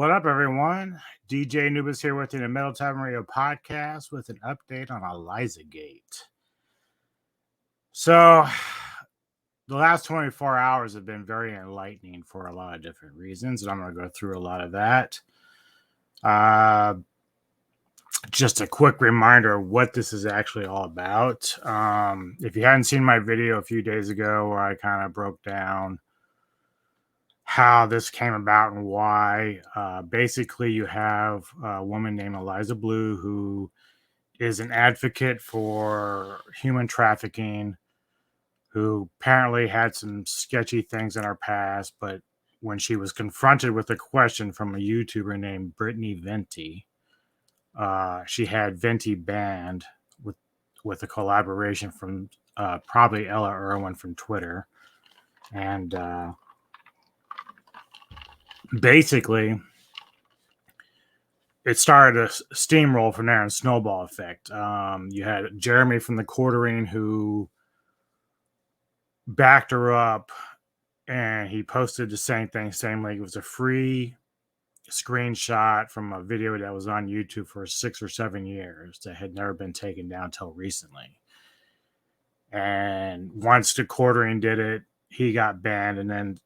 What up, everyone? DJ Noob is here with you in the Metal Tavern Radio podcast with an update on Elizagate. So, the last 24 hours have been very enlightening for a lot of different reasons, and I'm going to go through a lot of that. Just a quick reminder of what this is actually all about. If you hadn't seen my video a few days ago where I kind of broke down how this came about and why. Basically, you have a woman named Eliza Blue who is an advocate for human trafficking, who apparently had some sketchy things in her past, but when she was confronted with a question from a YouTuber named Brittany Venti, she had Venti banned with a collaboration from probably Ella Irwin from Twitter. And basically, it started a steamroll from there and snowball effect. You had Jeremy from the Quartering who backed her up, and he posted the same thing, saying like it was a free screenshot from a video that was on YouTube for 6 or 7 years that had never been taken down until recently. And once the Quartering did it, he got banned, and then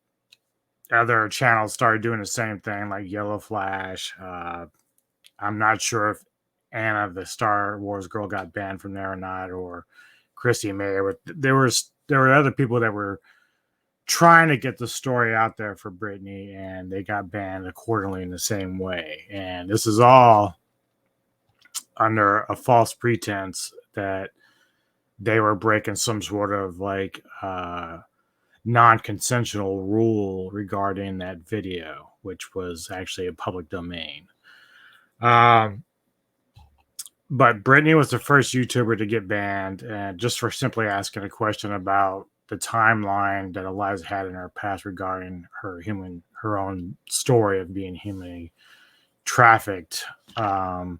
other channels started doing the same thing, like Yellow Flash. I'm not sure if Anna, the Star Wars girl, got banned from there or not, or Christy Mayer. There were other people that were trying to get the story out there for Britney, and they got banned accordingly in the same way. And this is all under a false pretense that they were breaking some sort of like non-consensual rule regarding that video, which was actually a public domain. But Brittany was the first YouTuber to get banned, and just for simply asking a question about the timeline that Eliza had in her past regarding her own story of being humanly trafficked. And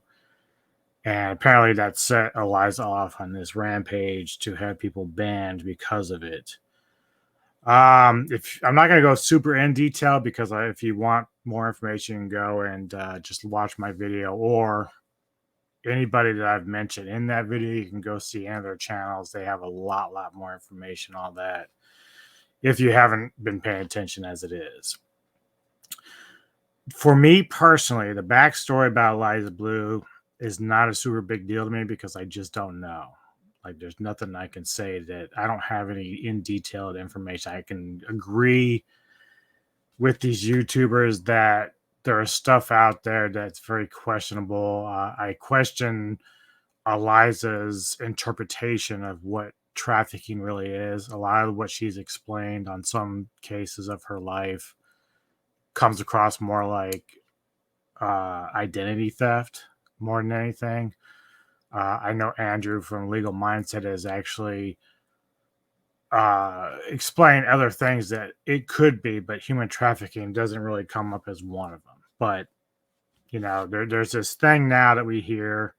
apparently that set Eliza off on this rampage to have people banned because of it. If I'm not going to go super in detail, because if you want more information, go and just watch my video, or anybody that I've mentioned in that video, you can go see any of their channels. They have a lot more information on that if you haven't been paying attention as it is. For me personally, the backstory about Eliza Blue is not a super big deal to me because I just don't know. Like, there's nothing I can say that I don't have any in detailed information. I can agree with these YouTubers that there is stuff out there that's very questionable. I question Eliza's interpretation of what trafficking really is. A lot of what she's explained on some cases of her life comes across more like identity theft more than anything. I know Andrew from Legal Mindset has actually explained other things that it could be, but human trafficking doesn't really come up as one of them. But, you know, there's this thing now that we hear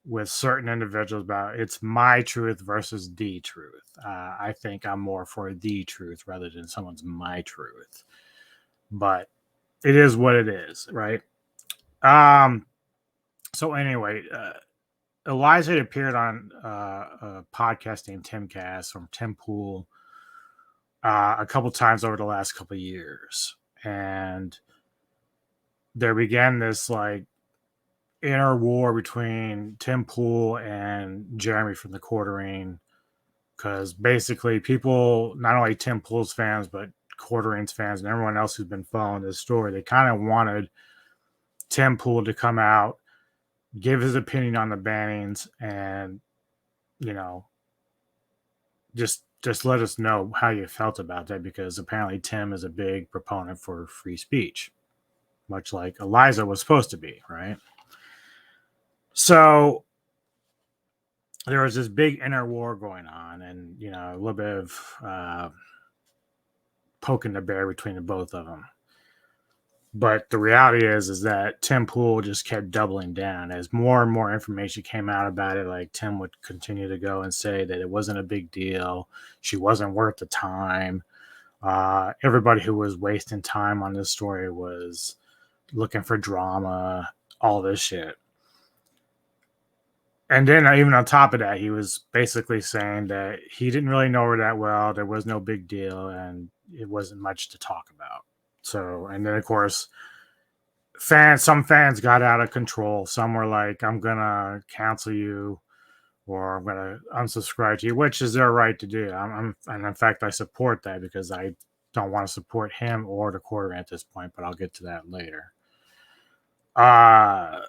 with certain individuals about it's my truth versus the truth. I think I'm more for the truth rather than someone's my truth. But it is what it is, right? So anyway, Eliza appeared on a podcast named Timcast from Tim Pool a couple times over the last couple of years. And there began this like inner war between Tim Pool and Jeremy from the Quartering, because basically people, not only Tim Pool's fans, but Quartering's fans and everyone else who's been following this story, they kind of wanted Tim Pool to come out, give his opinion on the bannings, and, you know, just let us know how you felt about that, because apparently Tim is a big proponent for free speech, much like Eliza was supposed to be, right? So there was this big inner war going on, and, you know, a little bit of poking the bear between the both of them. But the reality is that Tim Pool just kept doubling down. As more and more information came out about it, like Tim would continue to go and say that it wasn't a big deal. She wasn't worth the time. Everybody who was wasting time on this story was looking for drama, all this shit. And then even on top of that, he was basically saying that he didn't really know her that well. There was no big deal, and it wasn't much to talk about. So, and then of course, some fans got out of control. Some were like, "I'm gonna cancel you," or "I'm gonna unsubscribe to you," which is their right to do. And in fact, I support that because I don't want to support him or the quarterback at this point. But I'll get to that later. Uh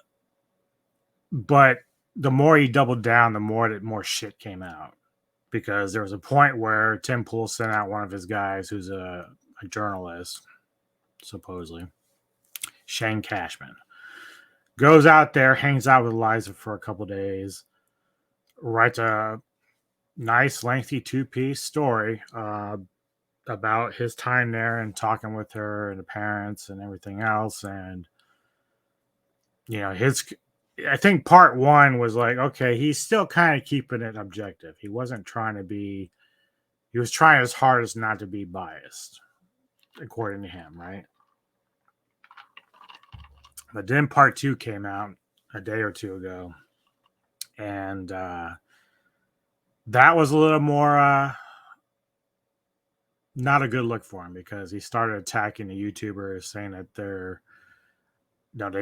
but the more he doubled down, the more shit came out, because there was a point where Tim Pool sent out one of his guys, who's a journalist, supposedly Shane Cashman, goes out there, hangs out with Eliza for a couple days, writes a nice lengthy 2-piece story about his time there and talking with her and the parents and everything else. And his I think part one was like, okay, he's still kind of keeping it objective. He wasn't trying to be, he was trying his hardest not to be biased, according to him, right? But then part two came out a day or two ago, and that was a little more not a good look for him, because he started attacking the YouTubers, saying that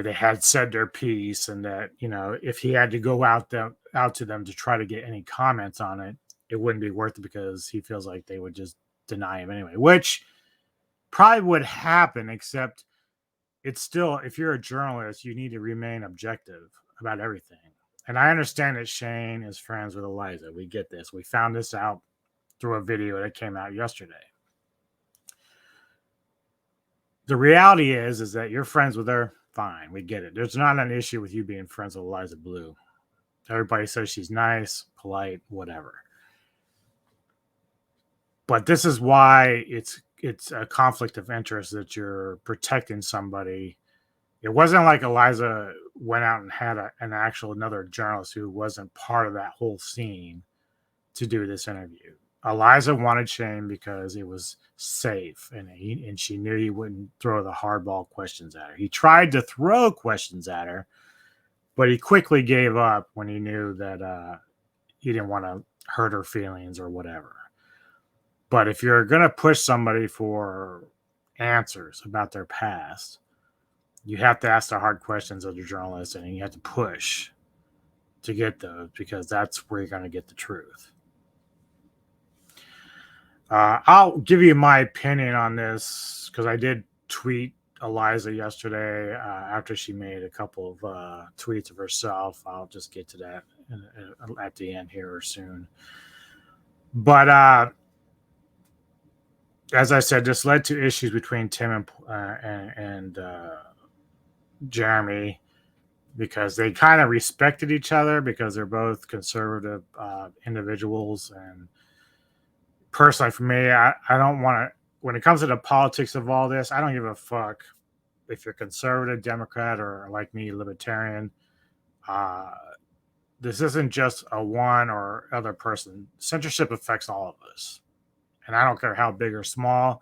they had said their piece, and that if he had to go out to them to try to get any comments on it, it wouldn't be worth it, because he feels like they would just deny him anyway, which probably would happen. Except it's still, if you're a journalist, you need to remain objective about everything. And I understand that Shane is friends with Eliza. We get this. We found this out through a video that came out yesterday. The reality is that you're friends with her. Fine, we get it. There's not an issue with you being friends with Eliza Blue. Everybody says she's nice, polite, whatever. But this is why it's a conflict of interest, that you're protecting somebody. It wasn't like Eliza went out and had another journalist who wasn't part of that whole scene to do this interview. Eliza wanted Shane because it was safe, and she knew he wouldn't throw the hardball questions at her. He tried to throw questions at her, but he quickly gave up when he knew that he didn't want to hurt her feelings or whatever. But if you're going to push somebody for answers about their past, you have to ask the hard questions as a journalist, and you have to push to get those, because that's where you're going to get the truth. I'll give you my opinion on this, because I did tweet Eliza yesterday after she made a couple of tweets of herself. I'll just get to that at the end here or soon. But as I said, this led to issues between Tim and Jeremy, because they kind of respected each other, because they're both conservative individuals. And personally, for me, I don't want to, when it comes to the politics of all this, I don't give a fuck if you're conservative, Democrat, or like me, libertarian. This isn't just a one or other person. Censorship affects all of us. And I don't care how big or small.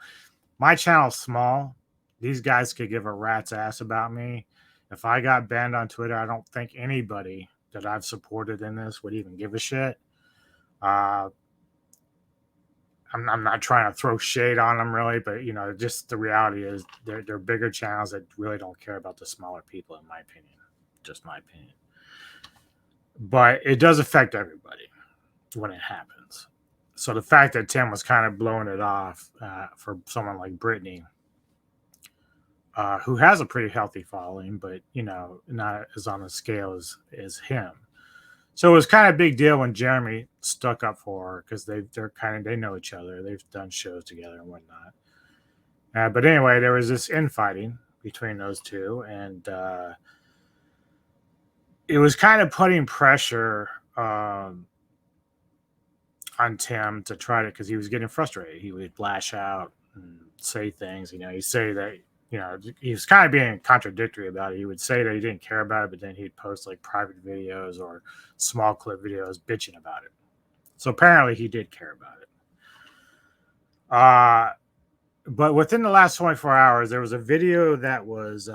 My channel's small. These guys could give a rat's ass about me. If I got banned on Twitter, I don't think anybody that I've supported in this would even give a shit. I'm not trying to throw shade on them, really, but just the reality is they're bigger channels that really don't care about the smaller people, in my opinion. Just my opinion. But it does affect everybody when it happens. So the fact that Tim was kind of blowing it off for someone like Brittany, who has a pretty healthy following, but not as on the scale as him. So it was kind of a big deal when Jeremy stuck up for her, because they know each other. They've done shows together and whatnot. But anyway, there was this infighting between those two, and it was kind of putting pressure on Tim to try to, because he was getting frustrated. He would lash out and say things. He'd say that he was kind of being contradictory about it. He would say that he didn't care about it, but then he'd post like private videos or small clip videos bitching about it. So apparently he did care about it. But within the last 24 hours, there was a video that was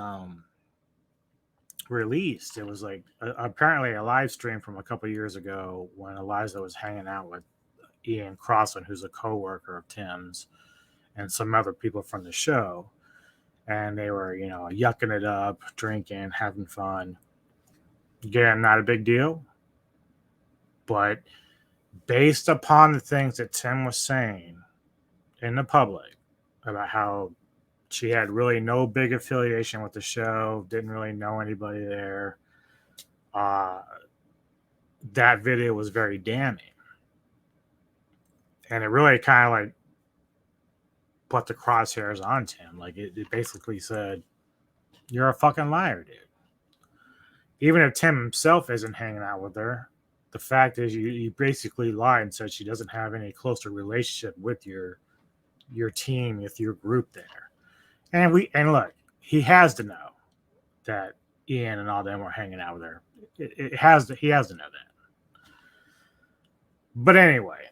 released. It was like apparently a live stream from a couple years ago when Eliza was hanging out with Ian Crossland, who's a co-worker of Tim's, and some other people from the show. And they were, yucking it up, drinking, having fun. Again, not a big deal. But based upon the things that Tim was saying in the public about how she had really no big affiliation with the show, didn't really know anybody there, that video was very damning. And it really kind of like put the crosshairs on Tim. Like it basically said, "You're a fucking liar, dude." Even if Tim himself isn't hanging out with her, the fact is you basically lied and said she doesn't have any closer relationship with your team, with your group there. And look, he has to know that Ian and all them were hanging out with her. He has to know that. But anyway,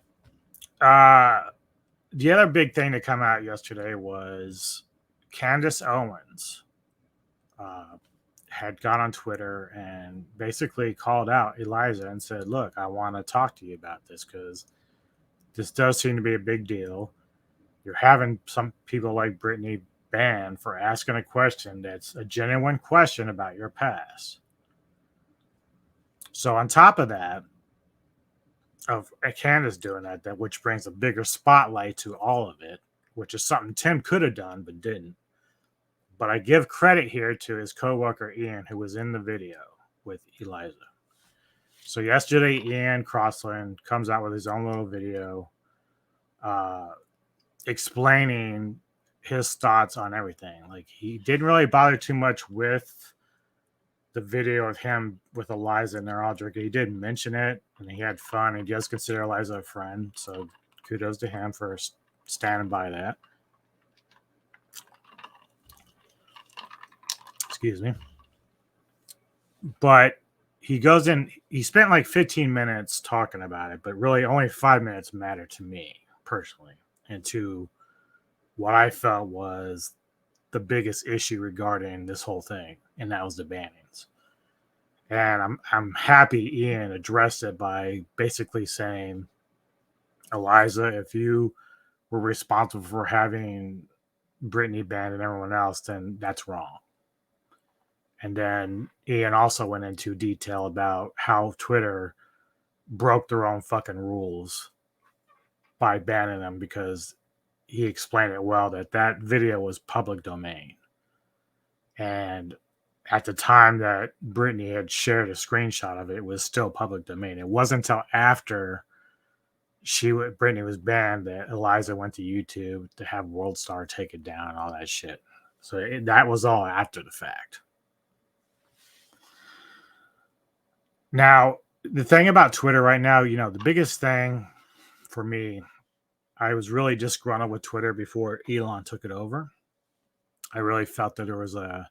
the other big thing to come out yesterday was Candace Owens had gone on Twitter and basically called out Eliza and said, "Look, I want to talk to you about this because this does seem to be a big deal. You're having some people like Brittany banned for asking a question that's a genuine question about your past." So on top of that, of Candace doing that, which brings a bigger spotlight to all of it, which is something Tim could have done but didn't. But I give credit here to his coworker Ian, who was in the video with Eliza. So yesterday, Ian Crossland comes out with his own little video explaining his thoughts on everything. Like, he didn't really bother too much with the video of him with Eliza and they're all drinking. He did mention it and he had fun. He does consider Eliza a friend. So kudos to him for standing by that. Excuse me. But he goes in, he spent like 15 minutes talking about it, but really only 5 minutes mattered to me personally and to what I felt was the biggest issue regarding this whole thing, and that was the bannings. And I'm happy Ian addressed it by basically saying, Eliza, if you were responsible for having Brittany banned and everyone else, then that's wrong. And then Ian also went into detail about how Twitter broke their own fucking rules by banning them because he explained it well that video was public domain. And at the time that Brittany had shared a screenshot of it, it was still public domain. It wasn't until after Brittany was banned that Eliza went to YouTube to have WorldStar take it down and all that shit. So that was all after the fact. Now, the thing about Twitter right now, the biggest thing for me, I was really disgruntled with Twitter before Elon took it over. I really felt that there was a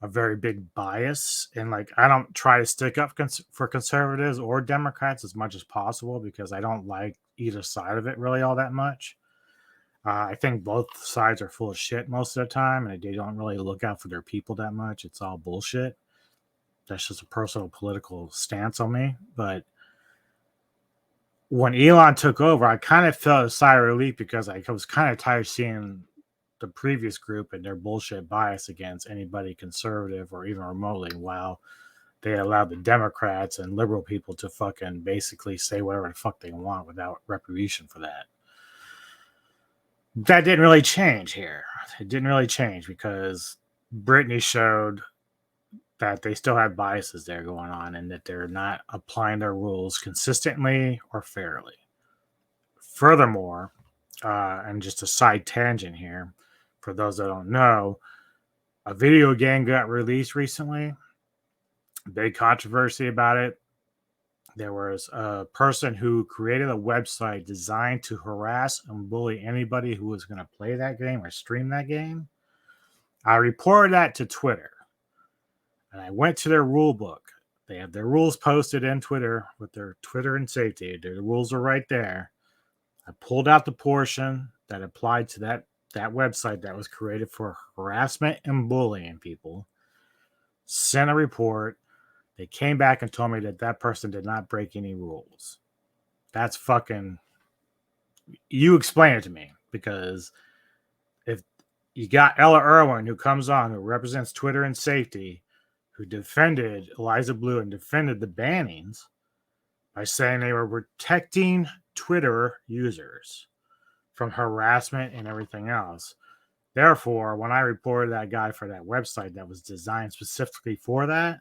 very big bias, and like I don't try to stick up for conservatives or Democrats as much as possible because I don't like either side of it really all that much. I think both sides are full of shit most of the time, and they don't really look out for their people that much. It's all bullshit. That's just a personal political stance on me. But when Elon took over, I kind of felt a sigh of relief because I was kind of tired of seeing the previous group and their bullshit bias against anybody conservative or even remotely, while they allowed the Democrats and liberal people to fucking basically say whatever the fuck they want without retribution for that. That didn't really change here. It didn't really change because Brittany showed that they still have biases there going on and that they're not applying their rules consistently or fairly. Furthermore, and just a side tangent here, for those that don't know, a video game got released recently. Big controversy about it. There was a person who created a website designed to harass and bully anybody who was going to play that game or stream that game. I reported that to Twitter. And I went to their rule book. They have their rules posted in Twitter with their Twitter and safety. The rules are right there. I pulled out the portion that applied to that website that was created for harassment and bullying people. sent a report. They came back and told me that that person did not break any rules. That's fucking. You explain it to me, because if you got Ella Irwin, who comes on, who represents Twitter and safety, who defended Eliza Blue and defended the bannings by saying they were protecting Twitter users from harassment and everything else. Therefore, when I reported that guy for that website that was designed specifically for that,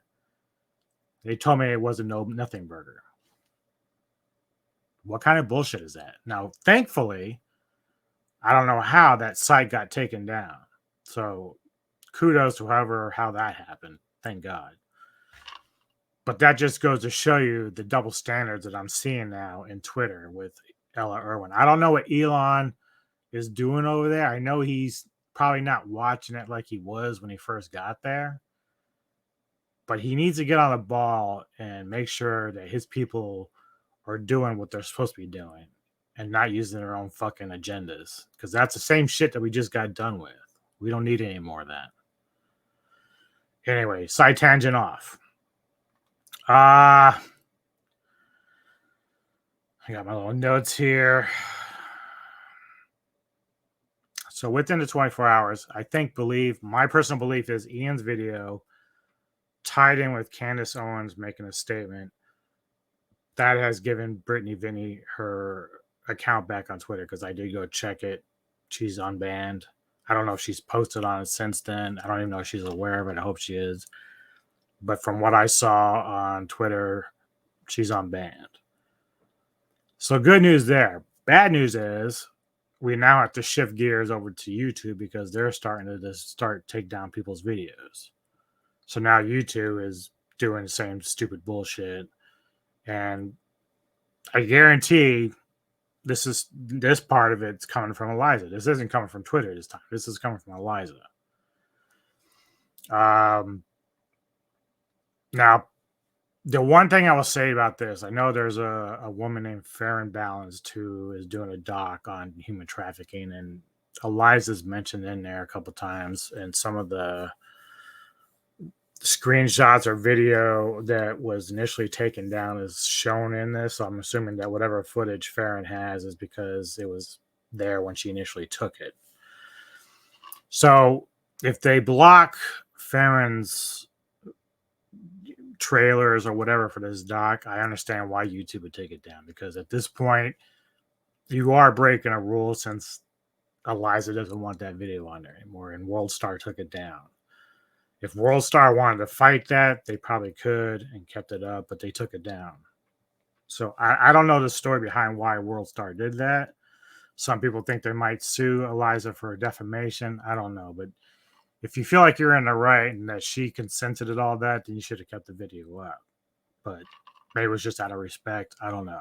they told me it was a nothing burger. What kind of bullshit is that? Now, thankfully, I don't know how that site got taken down. So kudos to how that happened. Thank God. But that just goes to show you the double standards that I'm seeing now in Twitter with Ella Irwin. I don't know what Elon is doing over there. I know he's probably not watching it like he was when he first got there. But he needs to get on the ball and make sure that his people are doing what they're supposed to be doing and not using their own fucking agendas. Because that's the same shit that we just got done with. We don't need any more of that. Anyway, side tangent off. I got my little notes here. So within the 24 hours, my personal belief is Ian's video tied in with Candace Owens making a statement that has given Brittany Vinny her account back on Twitter, because I did go check it. She's unbanned. I don't know if she's posted on it since then. I don't even know if she's aware of it. I hope she is. But from what I saw on Twitter, she's unbanned. So good news there. Bad news is we now have to shift gears over to YouTube, because they're starting to take down people's videos. So now YouTube is doing the same stupid bullshit. And I guarantee this part of it's coming from Eliza. This isn't coming from Twitter this time. This is coming from Eliza. Now, the one thing I will say about this, I know there's a woman named Farron Balanced who is doing a doc on human trafficking, and Eliza's mentioned in there a couple times, and some of the screenshots or video that was initially taken down is shown in this. So I'm assuming that whatever footage Farron has is because it was there when she initially took it. So if they block Farron's trailers or whatever for this doc, I understand why YouTube would take it down, because at this point you are breaking a rule, since Eliza doesn't want that video on there anymore and WorldStar took it down. If WorldStar wanted to fight that, they probably could and kept it up, but they took it down. So I don't know the story behind why WorldStar did that. Some people think they might sue Eliza for defamation. I don't know. But if you feel like you're in the right and that she consented to all that, then you should have kept the video up. But maybe it was just out of respect. I don't know.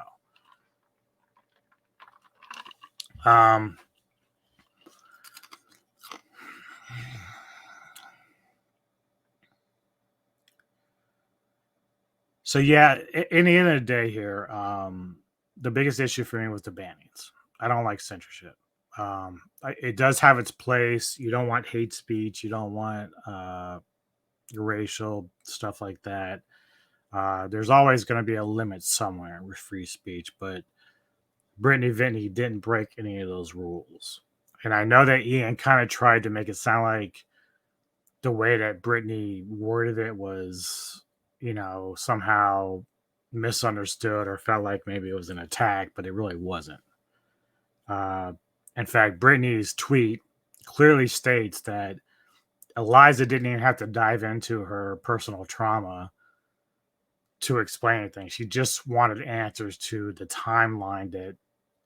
So yeah, in the end of the day here, the biggest issue for me was the bannings. I don't like censorship. It does have its place. You don't want hate speech. You don't want racial stuff like that. There's always going to be a limit somewhere with free speech, but Brittany Vinny didn't break any of those rules. And I know that Ian kind of tried to make it sound like the way that Brittany worded it was, somehow misunderstood or felt like maybe it was an attack, but it really wasn't. In fact, Brittany's tweet clearly states that Eliza didn't even have to dive into her personal trauma to explain anything. She just wanted answers to the timeline that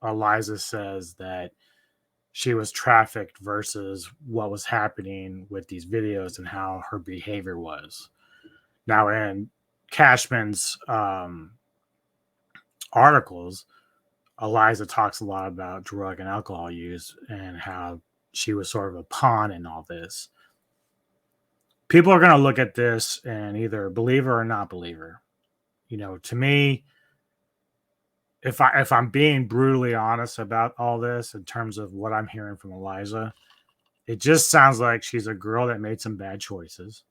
Eliza says that she was trafficked versus what was happening with these videos and how her behavior was. Now, in Cashman's articles, Eliza talks a lot about drug and alcohol use and how she was sort of a pawn in all this. People are going to look at this and either believe her or not believe her. To me, if I'm being brutally honest about all this in terms of what I'm hearing from Eliza, it just sounds like she's a girl that made some bad choices.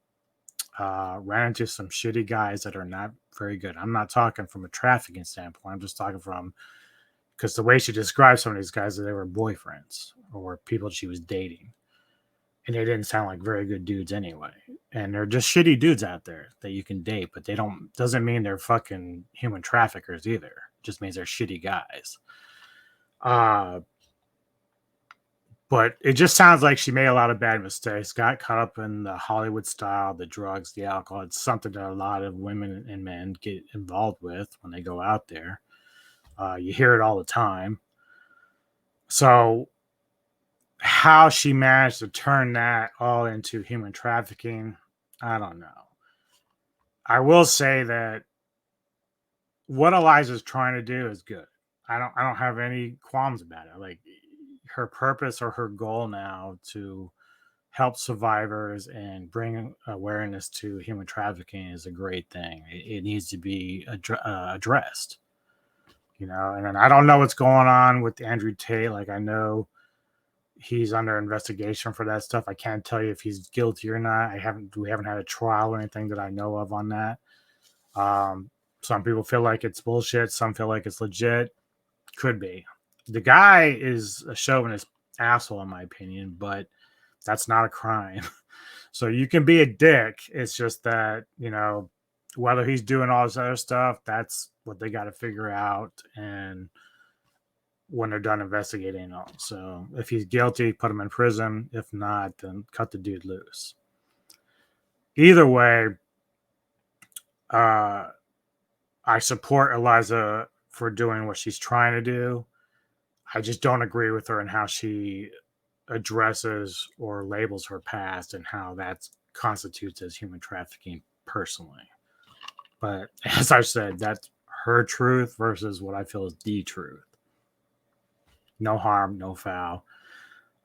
ran into some shitty guys that are not very good. I'm not talking from a trafficking standpoint. I'm just talking from, because the way she described some of these guys, that they were boyfriends or people she was dating, and they didn't sound like very good dudes anyway. And they're just shitty dudes out there that you can date, but they don't, doesn't mean they're fucking human traffickers either. It just means they're shitty guys. But it just sounds like she made a lot of bad mistakes, got caught up in the Hollywood style, the drugs, the alcohol. It's something that a lot of women and men get involved with when they go out there. You hear it all the time. So how she managed to turn that all into human trafficking, I don't know. I will say that what Eliza's trying to do is good. I don't have any qualms about it. Like, her purpose or her goal now to help survivors and bring awareness to human trafficking is a great thing. It needs to be addressed, you know. And then I don't know what's going on with Andrew Tate. Like, I know he's under investigation for that stuff. I can't tell you if he's guilty or not. We haven't had a trial or anything that I know of on that. Some people feel like it's bullshit. Some feel like it's legit. Could be. The guy is a chauvinist asshole, in my opinion, but that's not a crime. So you can be a dick. It's just that, you know, whether he's doing all this other stuff, that's what they got to figure out. And when they're done investigating all. So if he's guilty, put him in prison. If not, then cut the dude loose. Either way, I support Eliza for doing what she's trying to do. I just don't agree with her in how she addresses or labels her past and how that constitutes as human trafficking personally. But as I said, that's her truth versus what I feel is the truth. No harm, no foul.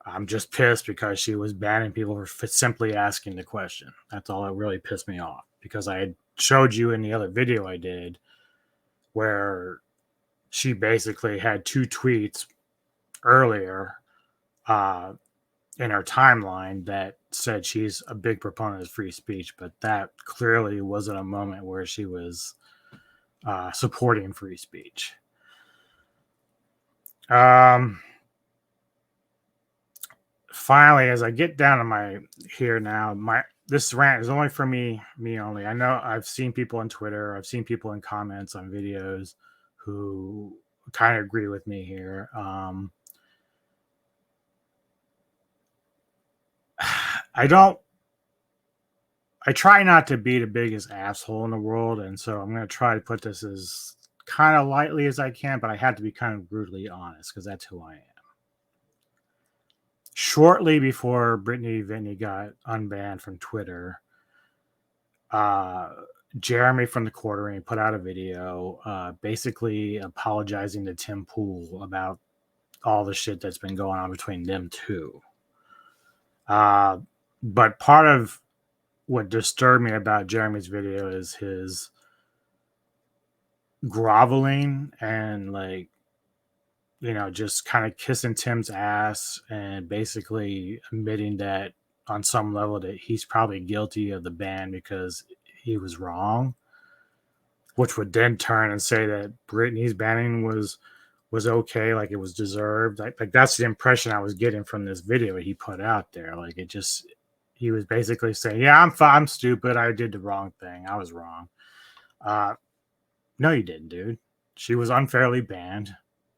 I'm just pissed because she was banning people for simply asking the question. That's all that really pissed me off, because I had showed you in the other video I did where she basically had 2 tweets earlier in her timeline that said she's a big proponent of free speech, but that clearly wasn't a moment where she was supporting free speech. Finally, as I get down to my here now, this rant is only for me only. I know I've seen people on Twitter, I've seen people in comments on videos who kind of agree with me here. I try not to be the biggest asshole in the world, and so I'm going to try to put this as kind of lightly as I can, but I have to be kind of brutally honest because that's who I am. Shortly before Brittany Vinny got unbanned from Twitter, Jeremy from the Quartering put out a video basically apologizing to Tim Pool about all the shit that's been going on between them two. But part of what disturbed me about Jeremy's video is his groveling and, like, you know, just kind of kissing Tim's ass and basically admitting that on some level that he's probably guilty of the ban because he was wrong, which would then turn and say that Britney's banning was okay, like it was deserved. Like that's the impression I was getting from this video he put out there. Like, it just, he was basically saying, yeah, I'm stupid. I did the wrong thing. I was wrong. No, you didn't, dude. She was unfairly banned.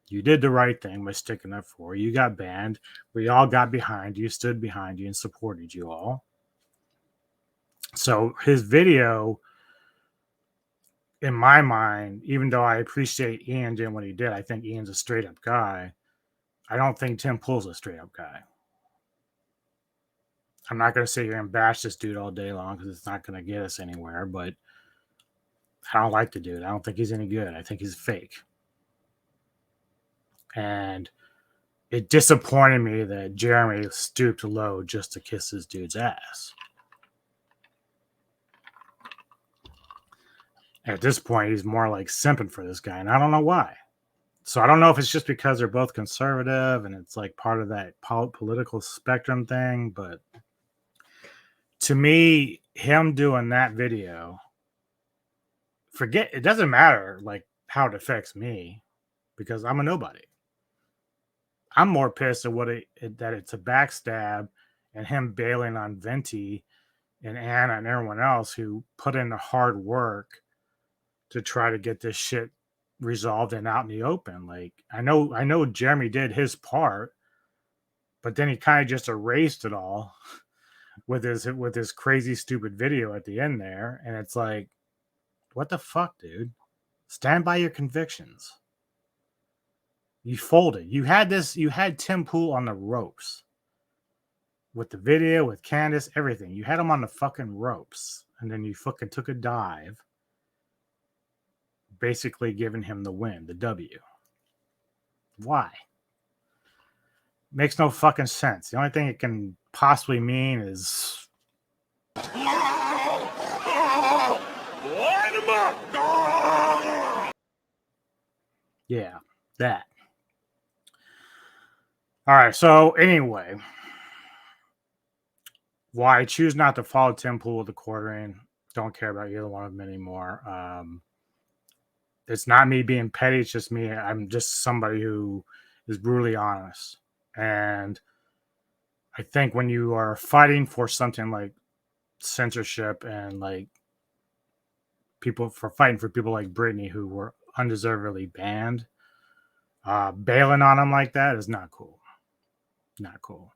You did the right thing by sticking up for her. You got banned. We all got behind you, stood behind you, and supported you all. So his video, in my mind, even though I appreciate Ian doing what he did, I think Ian's a straight up guy. I don't think Tim Pool's a straight up guy. I'm not going to sit here and bash this dude all day long because it's not going to get us anywhere, but I don't like the dude. I don't think he's any good. I think he's fake. And it disappointed me that Jeremy stooped low just to kiss this dude's ass. At this point, he's more like simping for this guy, and I don't know why. So I don't know if it's just because they're both conservative and it's like part of that political spectrum thing, but to me, him doing that video, forget, it doesn't matter like how it affects me because I'm a nobody. I'm more pissed at that it's a backstab and him bailing on Venti and Anna and everyone else who put in the hard work to try to get this shit resolved and out in the open. Like I know Jeremy did his part, but then he kind of just erased it all with his crazy stupid video at the end there, and it's like, what the fuck, dude? Stand by your convictions. You folded. You had Tim Pool on the ropes with the video, with Candace, everything. You had him on the fucking ropes, and then you fucking took a dive, basically giving him the win, the W. Why? Makes no fucking sense. The only thing it can possibly mean is yeah, that. All right, so anyway, why I choose not to follow Tim Pool with the quartering. Don't care about either one of them anymore. It's not me being petty. It's just me. I'm just somebody who is brutally honest. And I think when you are fighting for something like censorship and like fighting for people like Britney who were undeservedly banned, bailing on them like that is not cool. Not cool.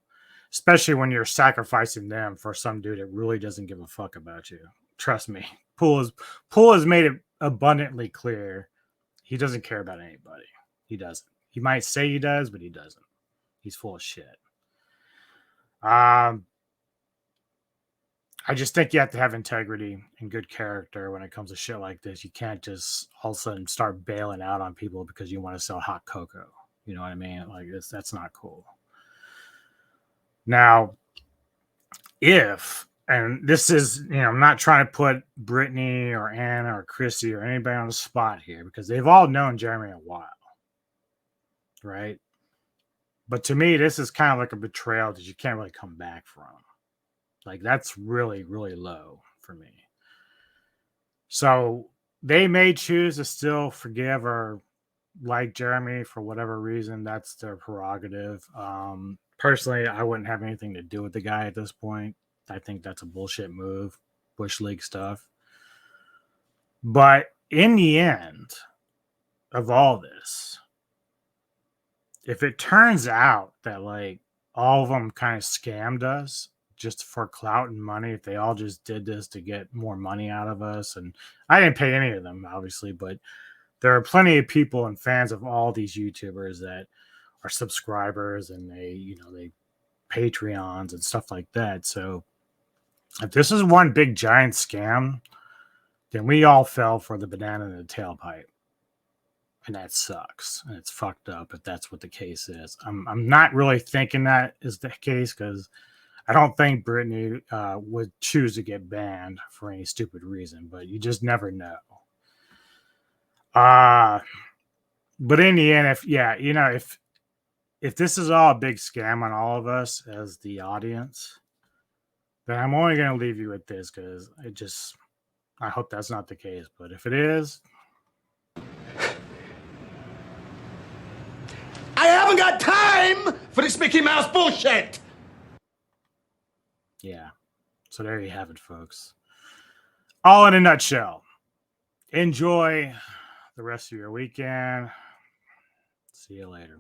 Especially when you're sacrificing them for some dude that really doesn't give a fuck about you. Trust me. Pool has made it abundantly clear he doesn't care about anybody. He doesn't. He might say he does, but he doesn't. He's full of shit. I just think you have to have integrity and good character when it comes to shit like this. You can't just all of a sudden start bailing out on people because you want to sell hot cocoa. You know what I mean? Like that's not cool. Now, and this is, I'm not trying to put Brittany or Anna or Chrissy or anybody on the spot here because they've all known Jeremy a while, right? But to me, this is kind of like a betrayal that you can't really come back from. Like, that's really, really low for me. So they may choose to still forgive or like Jeremy for whatever reason. That's their prerogative. Personally, I wouldn't have anything to do with the guy at this point. I think that's a bullshit move, Bush League stuff. But in the end of all this, if it turns out that like all of them kind of scammed us just for clout and money, if they all just did this to get more money out of us, and I didn't pay any of them, obviously, but there are plenty of people and fans of all these YouTubers that are subscribers and they Patreons and stuff like that. So if this is one big giant scam, then we all fell for the banana in the tailpipe. And that sucks. And it's fucked up if that's what the case is. I'm not really thinking that is the case because I don't think Brittany would choose to get banned for any stupid reason, but you just never know. But in the end, if this is all a big scam on all of us as the audience, then I'm only going to leave you with this because I hope that's not the case. But if it is, I haven't got time for this Mickey Mouse bullshit. Yeah. So there you have it, folks. All in a nutshell. Enjoy the rest of your weekend. See you later.